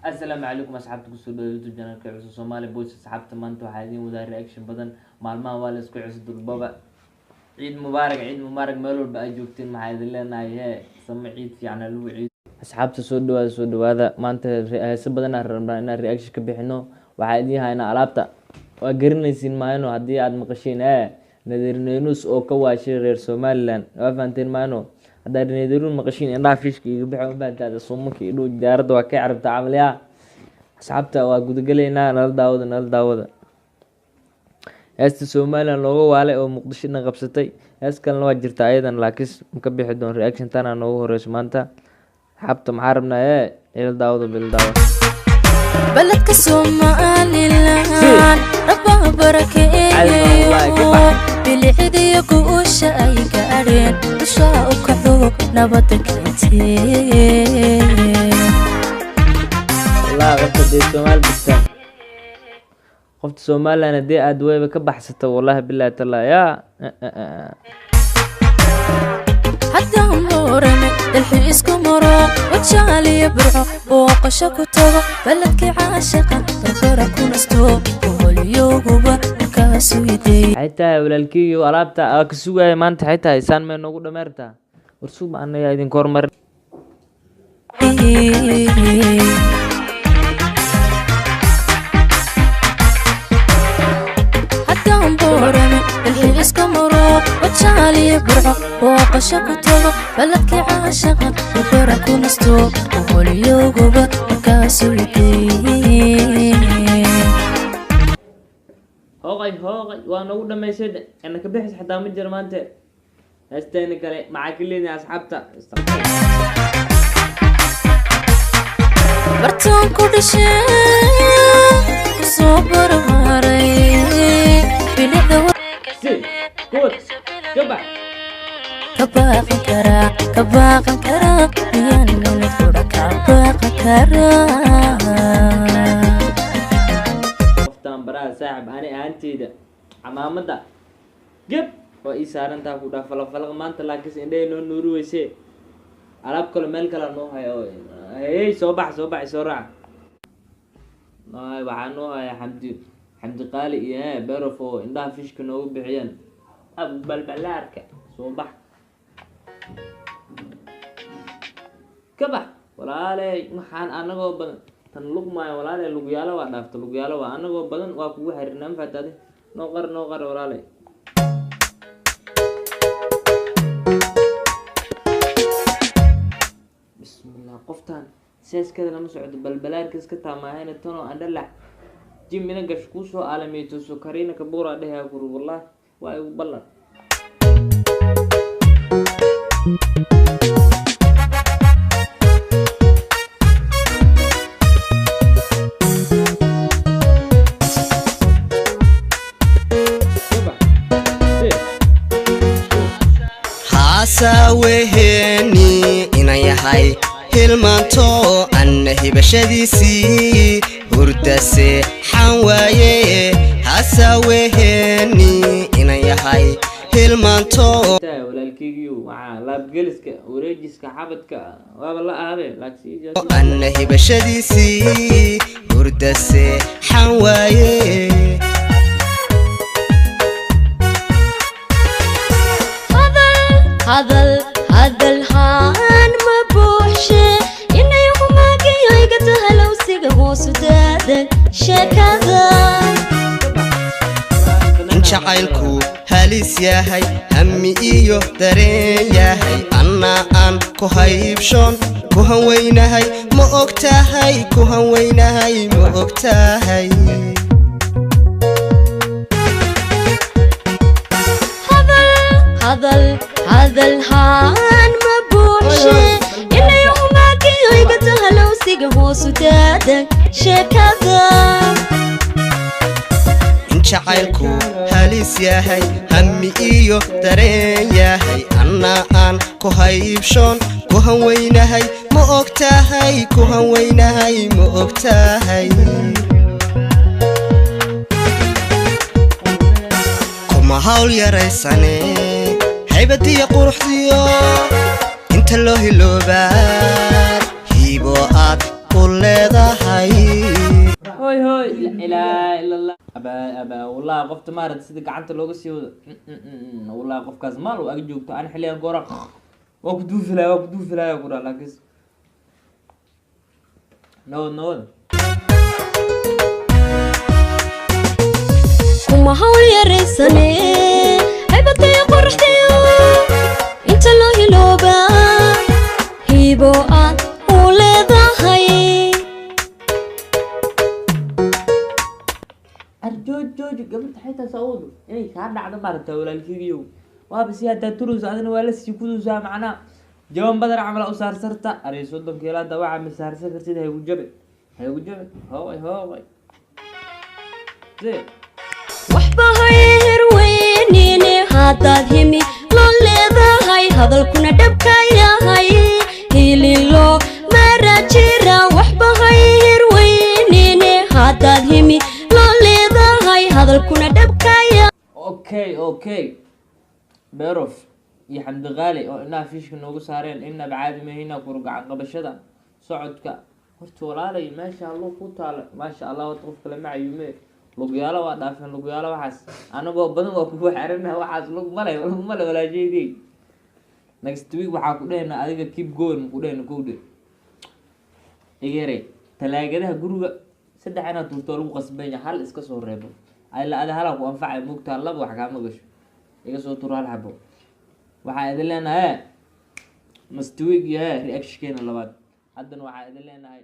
السلام عليكم أصحابتكم السوداء يوتيوب channel كعسو Somali Boys أصحابتا maanta waxaa idin wadaa reaction badan maalmaha waa la isku cusub dulbaba ciid mubaarak meel walba ay joogtiin maxaa idin leenahay hee sama ciid fiican lagu ciid asxaabta soo dhawaada maanta heeso badan aan rabnaa inaan reaction ka bixino waxaa idin haynaa alaabta waa garanaysiin maayno haddii aad maqashiin Nadir Neenus oo ka waashay reer Somaliland waa fahanteen maayno هذا النادرون مقشين إن رافيش كي يبيعون بعد هذا صومك يدو جارد وكعرب تعمل يا أصحابته وجود قلينا نال داود هست سومالا لو على أو مقدشين غبستي هست كان لو جرت أيضا لكن مكبي حدون رياكشن تانا نو رسمانتا حبت محاربنا إلى داود بالداود بلدك الصومالي لان ربها بركة بالعيدي يقوش أي كارين وشاءك حوق نبضك والله غفت دي الصومال بستان خفت الصومال أنا دي أدوية بكبحسته والله بالله تلا يا حتى أمورنا الحيس كمرو وتشالي يبرعو وقشك وتغو بلدك عاشقة بفرك ونستو وهو اليوغوبة كاسو يدي حتى ولالكي وعرابتا كسوغا مانت حتى إسان ما نقول دمرتا ورسوب أنا يا إذن كورمر حتى أمورنا الحيس كمرو وتشالي يبرعو وقشك وتغو بلدك عاشقة بفرك ونستو وهو اليوغوبة كاسو يدي هوغي وانا اقول لما يسد انك بحث حتى مجر ما انت استنى كلي معك اللي اصحابته برتون كل شيء صبر ماري بلده كباق كرا يعني نفورا كباق كرا قفتان برا صاحب انا انتي ده عمامدا جب وإي سارنتا كودا فلق ما انت لاكس اندي نورو ويسي alaab kale meel kale noo hayo hey soo bax soo raac waxaan noo hayaa xamdi qaali iyo berofo indhaha fishka noogu bixiyeen abu balbalaarka soo bax ka bax walaalay maxaan anagoo badan tan lugmaayo walaalay lugyaalo waa dhaafta lugyaalo waa anagoo badan waa kugu xiriirnaa faataade noo qar walaalay بسم الله قفتان سيس كذا لما سعود بالبلار كيس كتا ما هنا تنو أندلع جيم من قشكوسو عالميتو سكرينا كبورة ده يا كرو والله واي بالله حاساوهني إنا يحي هلمانتو أنه بشديسي هردسي حوايه حاساوهني إنا يحي هلمانتو ولالكيجيو مع لاب جلسك وريجسك حابتك والله هذا لاكسي أنه بشديسي هردسي حوايه هذا الهان مبوحشة إنه يوم ما جي يقتها لو سيقه سدادك شكذا جعلكو هاليس ياهي همي إيوه دارين ياهي أنا كوهايبشون كوهان وينهاي مؤكتاهاي كوهان وينهاي مؤكتاهاي هذا الهان مبوحشة إنه يوم ما جي يقتها لو سيقه سدادك شكذا جعلكو هاليس ياهي همي إيوه دارين ياهي أنا كوهايبشون كوهان وينهاي مؤكتاهاي كوهان وينهاي مؤكتاهاي كما هاول يريساني هيبتي قروح ديو انت اللو هلوبات هيبو آد كل ذا ilaa ila allah aba wallahi qofta maarad sida gacanta looga sii wado wallahi qofkaas maal uu ag joogto aan xilligan goora waa ku duufilaya ku dhaa laakiin no kuma hawl yaraysane haybadaya qorraxdayo inta loo hilooba hibo aad u leedahay jooj gabadha xitaa saawadu inay kaa dhacdo maaragta walaalkiigiyow waaba si haddaa turus adina waa la sii kuduusaa macnaa jaban badar camal u saarsarta aray 30 kiilada waxaa ma saarsan kartid haygu jabe hooy waxba hayr weynine haddaad himi loo leedahay hadalkuna dhabka yahay hililo mara jira waxba hayr weynine haddaad himi loo leedahay hadalkuna dhabka yahay okay beerof iyo xamdi qaali oo inaa fiishka noogu saareen inaba caadi mahina kurgacan qabashada socodka horta walaalay meesha loo ku taala maasha Allah wad qof kale macayume lugyaalo waa dhaafeen lugyaalo waxaas anagoo badan waa ku xiranahay waxaas lug malay walaajeedii next week waxaa ku dheena adiga keep going ku dheena kowde igere talaagadaha guriga saddex inaad turto lagu qasbanya hal iska soo reebo ay la hala ku anfacay mugta laba wax ka magasho iga soo tur hal xabo waxaa idin leenahay must week reaction labaad haddana waxaa idin leenahay